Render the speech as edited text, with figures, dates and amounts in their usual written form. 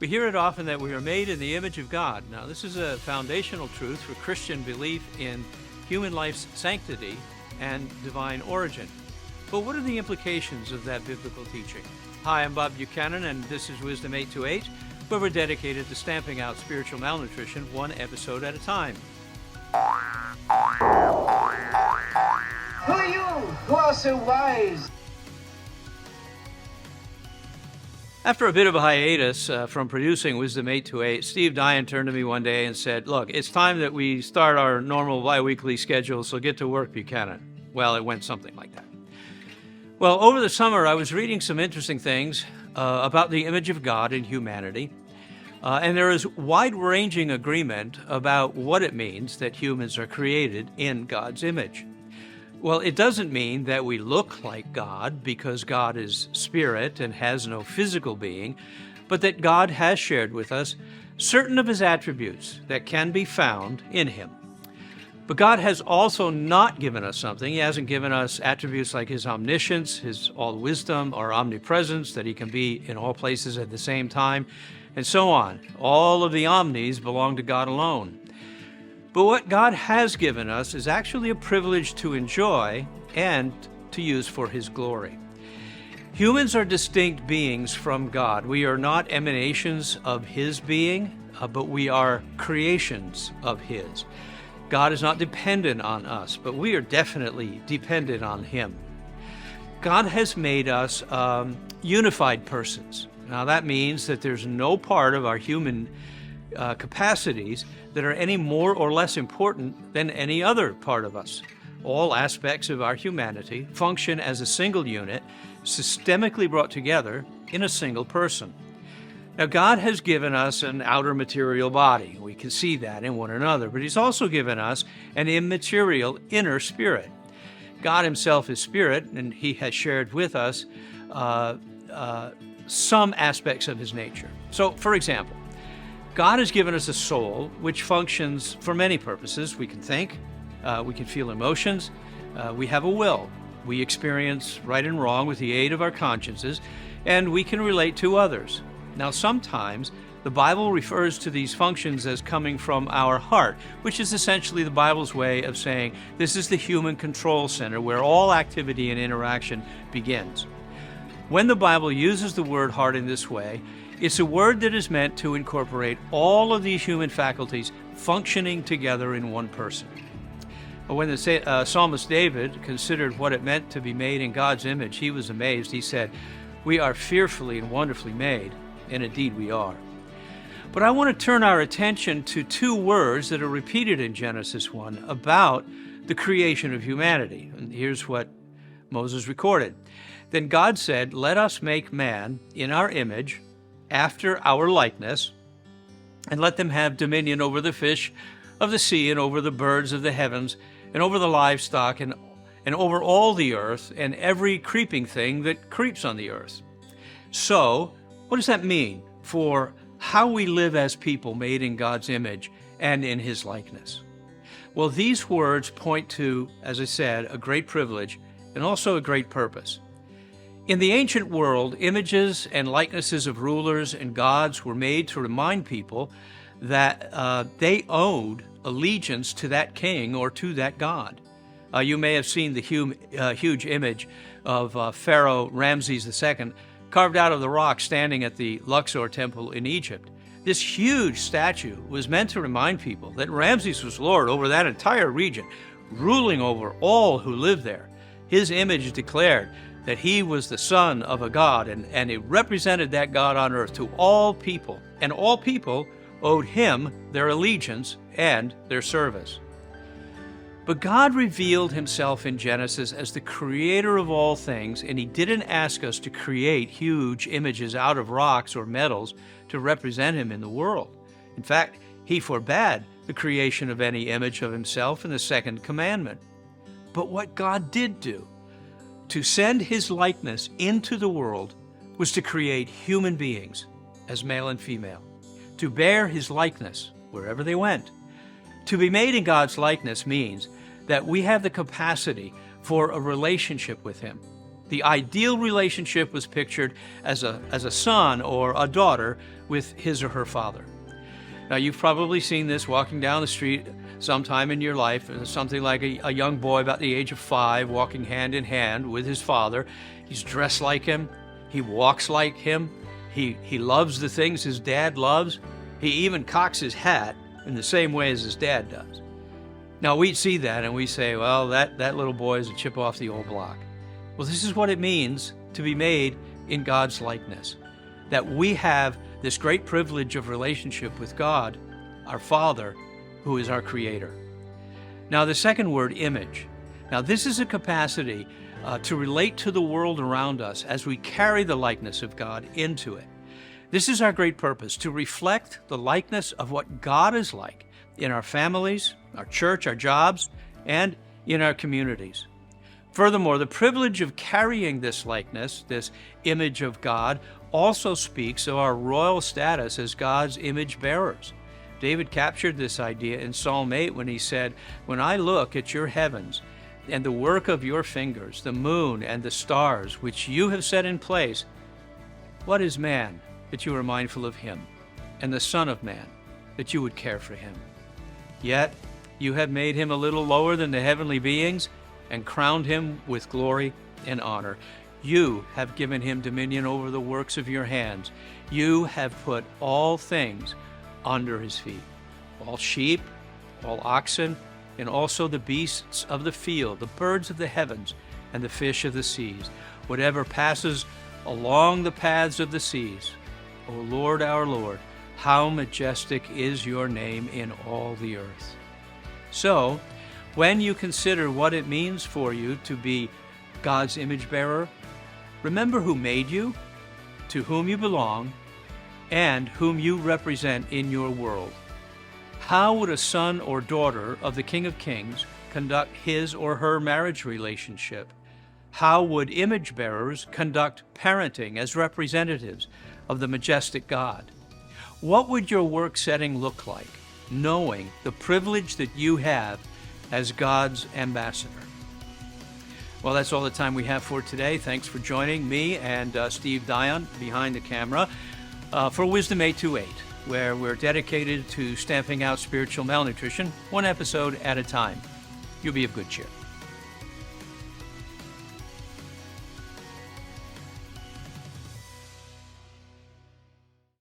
We hear it often that we are made in the image of God. Now, this is a foundational truth for Christian belief in human life's sanctity and divine origin. But what are the implications of that biblical teaching? Hi, I'm Bob Buchanan, and this is Wisdom828, where we're dedicated to stamping out spiritual malnutrition one episode at a time. Who are you who are so wise? After a bit of a hiatus from producing Wisdom828, Steve Dyan turned to me one day and said, "Look, it's time that we start our normal bi-weekly schedule, so get to work, Buchanan." Well, it went something like that. Well, over the summer, I was reading some interesting things about the image of God in humanity, and there is wide-ranging agreement about what it means that humans are created in God's image. Well, it doesn't mean that we look like God because God is spirit and has no physical being, but that God has shared with us certain of his attributes that can be found in him. But God has also not given us something. He hasn't given us attributes like his omniscience, his all-wisdom, or omnipresence, that he can be in all places at the same time, and so on. All of the omnis belong to God alone. But what God has given us is actually a privilege to enjoy and to use for his glory. Humans are distinct beings from God. We are not emanations of his being, but we are creations of his. God is not dependent on us, but we are definitely dependent on him. God has made us unified persons. Now that means that there's no part of our human capacities that are any more or less important than any other part of us. All aspects of our humanity function as a single unit, systemically brought together in a single person. Now, God has given us an outer material body. We can see that in one another, but he's also given us an immaterial inner spirit. God himself is spirit, and he has shared with us some aspects of his nature. So, for example, God has given us a soul which functions for many purposes. We can think, we can feel emotions, we have a will, we experience right and wrong with the aid of our consciences, and we can relate to others. Now, sometimes the Bible refers to these functions as coming from our heart, which is essentially the Bible's way of saying this is the human control center where all activity and interaction begins. When the Bible uses the word heart in this way, it's a word that is meant to incorporate all of these human faculties functioning together in one person. But when the psalmist David considered what it meant to be made in God's image, he was amazed. He said, "We are fearfully and wonderfully made," and indeed we are. But I want to turn our attention to two words that are repeated in Genesis 1 about the creation of humanity. And here's what Moses recorded. Then God said, "Let us make man in our image, after our likeness, and let them have dominion over the fish of the sea, and over the birds of the heavens, and over the livestock, and over all the earth, and every creeping thing that creeps on the earth." So, what does that mean for how we live as people made in God's image and in his likeness? Well, these words point to, as I said, a great privilege and also a great purpose. In the ancient world, images and likenesses of rulers and gods were made to remind people that they owed allegiance to that king or to that god. You may have seen the huge image of Pharaoh Ramses II carved out of the rock standing at the Luxor temple in Egypt. This huge statue was meant to remind people that Ramses was Lord over that entire region, ruling over all who lived there. His image declared that he was the son of a god, and it represented that God on earth to all people, and all people owed him their allegiance and their service. But God revealed himself in Genesis as the creator of all things, and he didn't ask us to create huge images out of rocks or metals to represent him in the world. In fact, he forbade the creation of any image of himself in the second commandment. But what God did do, to send his likeness into the world, was to create human beings as male and female, to bear his likeness wherever they went. To be made in God's likeness means that we have the capacity for a relationship with him. The ideal relationship was pictured as a son or a daughter with his or her father. Now, you've probably seen this walking down the street sometime in your life, something like a young boy about the age of 5 walking hand in hand with his father. He's dressed like him. He walks like him. He loves the things his dad loves. He even cocks his hat in the same way as his dad does. Now, we see that and we say, well, that little boy is a chip off the old block. Well, this is what it means to be made in God's likeness, that we have this great privilege of relationship with God, our Father, who is our Creator. Now, the second word, image. Now, this is a capacity to relate to the world around us as we carry the likeness of God into it. This is our great purpose, to reflect the likeness of what God is like in our families, our church, our jobs, and in our communities. Furthermore, the privilege of carrying this likeness, this image of God, also speaks of our royal status as God's image bearers. David captured this idea in Psalm 8 when he said, "When I look at your heavens and the work of your fingers, the moon and the stars, which you have set in place, what is man that you are mindful of him, and the Son of Man that you would care for him? Yet you have made him a little lower than the heavenly beings and crowned him with glory and honor. You have given him dominion over the works of your hands. You have put all things under his feet, all sheep, all oxen, and also the beasts of the field, the birds of the heavens, and the fish of the seas, whatever passes along the paths of the seas. O Lord, our Lord, how majestic is your name in all the earth." So, when you consider what it means for you to be God's image bearer, remember who made you, to whom you belong, and whom you represent in your world. How would a son or daughter of the King of Kings conduct his or her marriage relationship? How would image bearers conduct parenting as representatives of the majestic God? What would your work setting look like, knowing the privilege that you have as God's ambassador? Well, that's all the time we have for today. Thanks for joining me and Steve Dion behind the camera for Wisdom 828, where we're dedicated to stamping out spiritual malnutrition, one episode at a time. You'll be of good cheer.